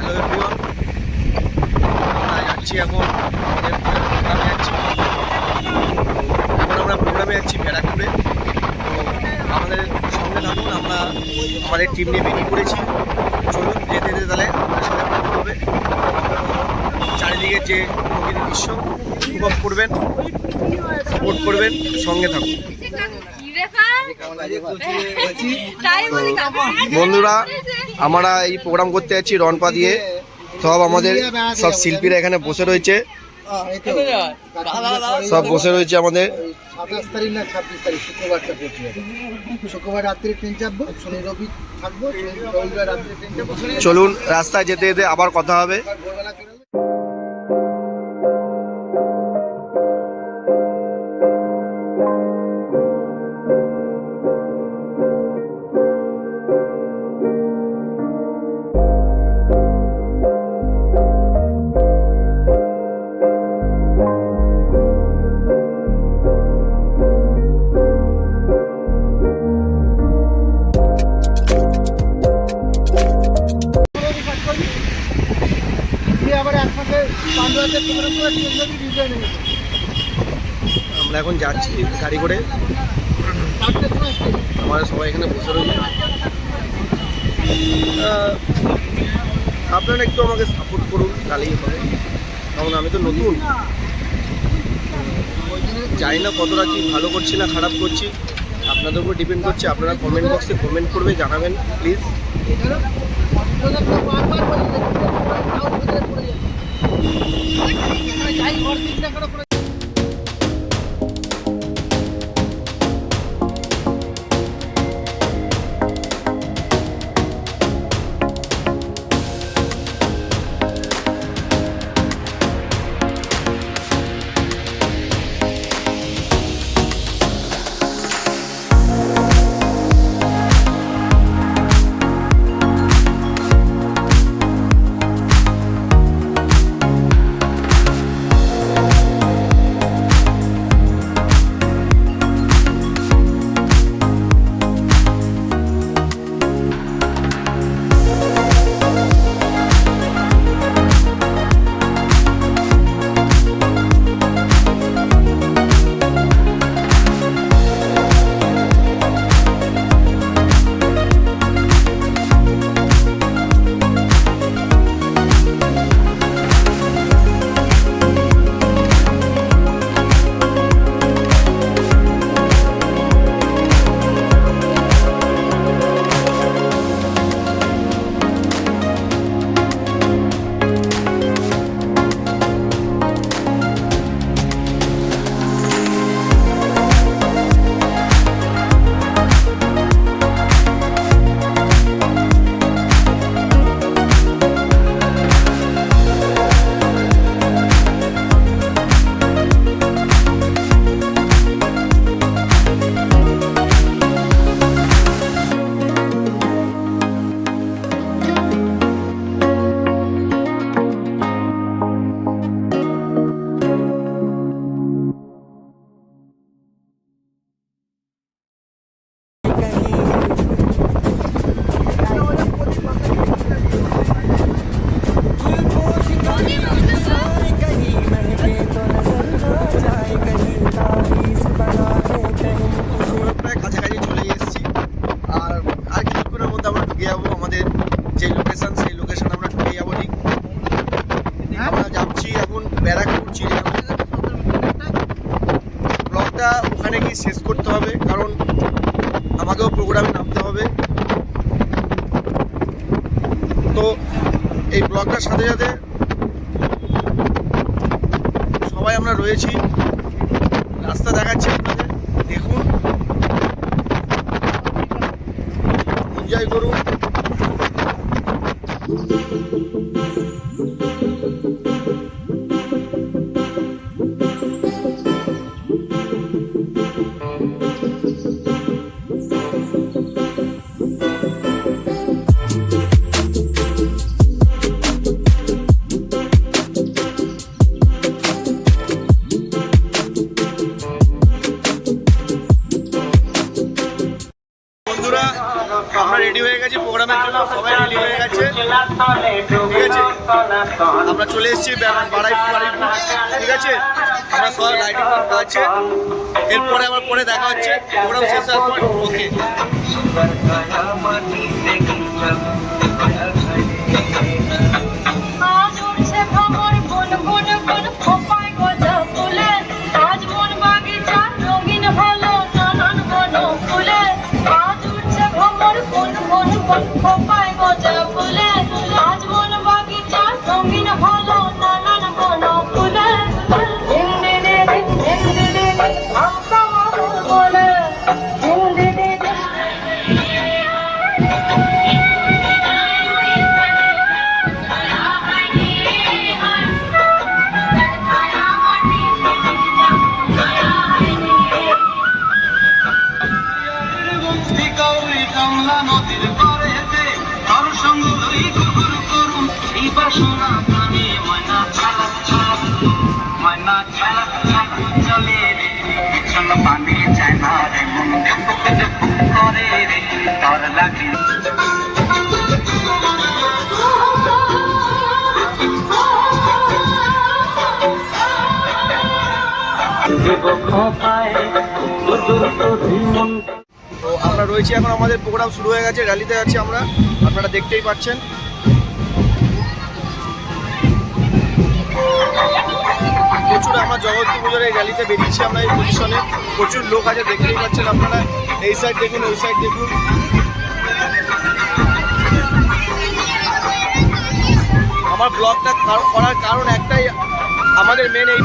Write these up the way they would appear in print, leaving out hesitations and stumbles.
আমরা যাচ্ছি এখন আমরা প্রোগ্রামে যাচ্ছি ব্যারাকপুরে। তো আমাদের সঙ্গে থাকুন, আমরা আমাদের টিম নিয়ে বেরিয়ে পড়েছি। চলুন যেতে যেতে তাহলে আমাদের সাথে কথা হবে। চারিদিকের যে প্রকৃতির দৃশ্য উপভোগ করবেন, সাপোর্ট করবেন, সঙ্গে থাকুন। বন্ধুরা, আমরা এই প্রোগ্রাম করতে যাচ্ছি রনপা দিয়ে। সব আমাদের সব শিল্পীরা এখানে বসে রয়েছে, সব বসে রয়েছে আমাদের। 27 তারিখ না 26 তারিখ শুক্রবারটা পড়ছে। শুক্রবার রাত্রে ট্রেন চাপবো, শনি রবি থাকবো, রবিবার রাত্রে ট্রেন চাপবো। চলুন রাস্তায় যেতে যেতে আবার কথা হবে। আমরা এখন যাচ্ছি গাড়ি করে, আমরা সবাই এখানে বসে রয়েছে। আপনারা একটু আমাকে সাপোর্ট করুন, তাহলেই হবে, কারণ আমি তো নতুন, জানি না কতটা কি ভালো করছি না খারাপ করছি। আপনাদের উপর ডিপেন্ড করছে। আপনারা কমেন্ট বক্সে কমেন্ট করবে, জানাবেন প্লিজ। ওখানে গিয়ে শেষ করতে হবে, কারণ আমাকেও প্রোগ্রামে নামতে হবে। তো এই ব্লগটার সাথে সাথে সবাই আমরা রয়েছি, রাস্তা দেখাচ্ছি আপনাদের, দেখুন, এনজয় করুন। আমরা রেডি হয়ে গেছি প্রোগ্রামের জন্য, সবাই রেডি হয়ে গেছে, ঠিক আছে। আমরা চলে এসেছি বাড়াইপুর, ঠিক আছে। আমরা সবাই লাইটিং করা আছে, এরপরে আবার পরে দেখা হচ্ছে প্রোগ্রাম শেষ হওয়ার পর। ওকে। তো আমরা রয়েছি এখন, আমাদের প্রোগ্রাম শুরু হয়ে গেছে, র্যালিতে যাচ্ছি আমরা, আপনারা দেখতেই পাচ্ছেন। প্রচুর আমরা জগদ্দী পুজোর এই র্যালিতে বেরিয়েছি আমরা এই পজিশনে, প্রচুর লোক আছে দেখতেই পাচ্ছেন আপনারা। এই সাইড দেখুন, ওই সাইড দেখুন। আমার ব্লগটা করার কারণ একটাই, আমাদের মেন এই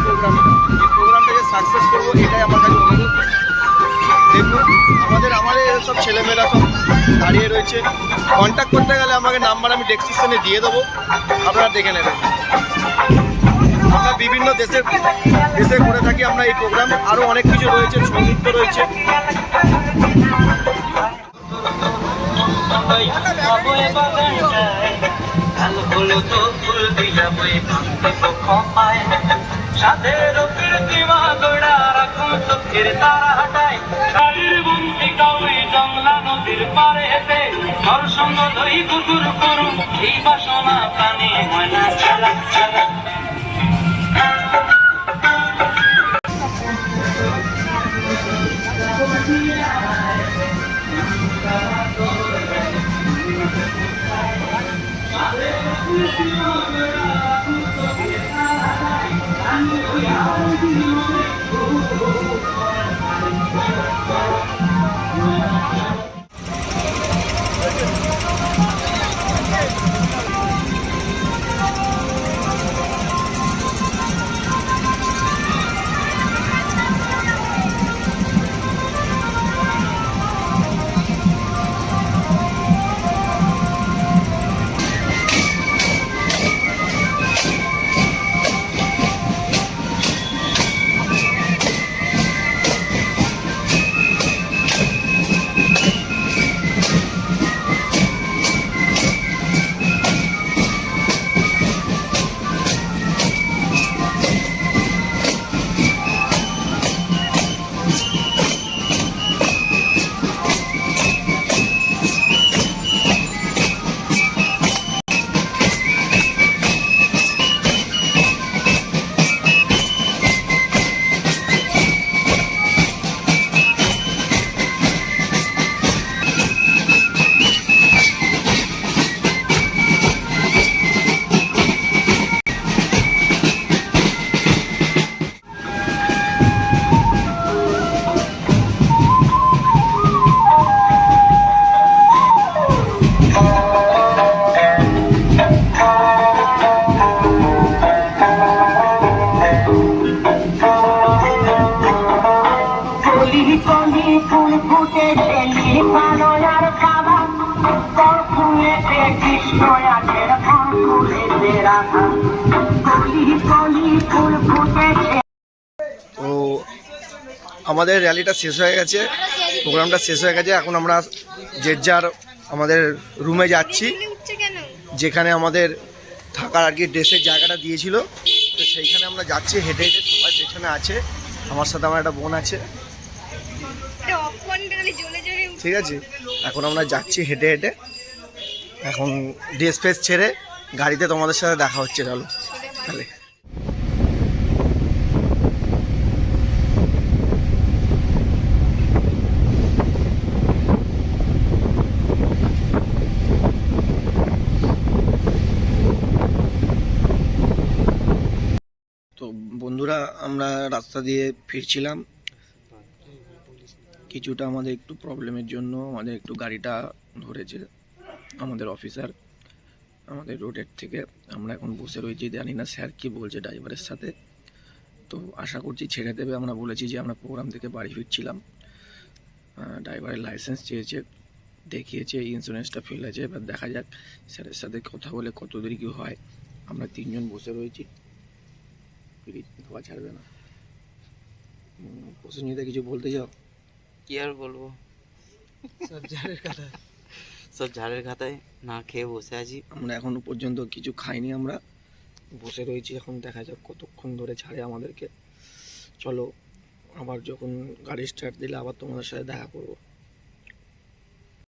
প্রোগ্রামটাকে সাকসেস করবো, এটাই আমার কাছে অনুরোধ। দেখুন আমাদের সব ছেলেমেয়েরা সব দাঁড়িয়ে রয়েছে। কন্ট্যাক্ট করতে গেলে আমাকে নাম্বার আমি ডেসক্রিপশনে দিয়ে দেবো, আপনারা দেখে নেবেন। আমরা বিভিন্ন দেশে করে থাকি আমরা এই প্রোগ্রাম, আরও অনেক কিছু রয়েছে, ছৌ নৃত্য রয়েছে। তো আমাদের র্যালিটা শেষ হয়ে গেছে, প্রোগ্রামটা শেষ হয়ে গেছে। এখন আমরা যে যার আমাদের রুমে যাচ্ছি, যেখানে আমাদের থাকার আর কি ড্রেসের জায়গাটা দিয়েছিল, তো সেইখানে আমরা যাচ্ছি হেঁটে হেঁটে। সবাই পেছনে আছে, আমার সাথে আমার একটা বোন আছে, ঠিক আছে। এখন আমরা যাচ্ছি হেঁটে হেঁটে, এখন ড্রেস ফ্রেস ছেড়ে গাড়িতে তোমাদের সাথে দেখা হচ্ছে, চলো তাহলে। তো বন্ধুরা, আমরা রাস্তা দিয়ে ফিরছিলাম, কিছুটা আমাদের একটু প্রবলেমের জন্য আমাদের একটু গাড়িটা ধরেছে আমাদের অফিসার আমাদের রোডের থেকে। আমরা এখন বসে রয়েছি, জানি না স্যার কি বলছে ড্রাইভারের সাথে, তো আশা করছি ছেড়ে দেবে। আমরা বলেছি যে আমরা প্রোগ্রাম থেকে বাড়ি ফিরছিলাম, ড্রাইভারের লাইসেন্স চেয়েছে, দেখিয়েছে, ইন্স্যুরেন্সটা ফেল আছে। এবার দেখা যাক স্যারের সাথে কথা বলে কত দূর কী হয়। আমরা 3 জন বসে রয়েছি, ধোয়া ছাড়বে না। প্রসেনজিতে কিছু বলতে যাও? কি আর বলবো, সব ঝাড়ের খাতায় না খেয়ে বসে আছি। আমরা এখনো পর্যন্ত কিছু খাইনি, আমরা বসে রয়েছি। এখন দেখা যাক কতক্ষণ ধরে ছাড়ে আমাদেরকে। চলো, আবার যখন গাড়ি স্টার্ট দিলে আবার তোমাদের সাথে দেখা করবো।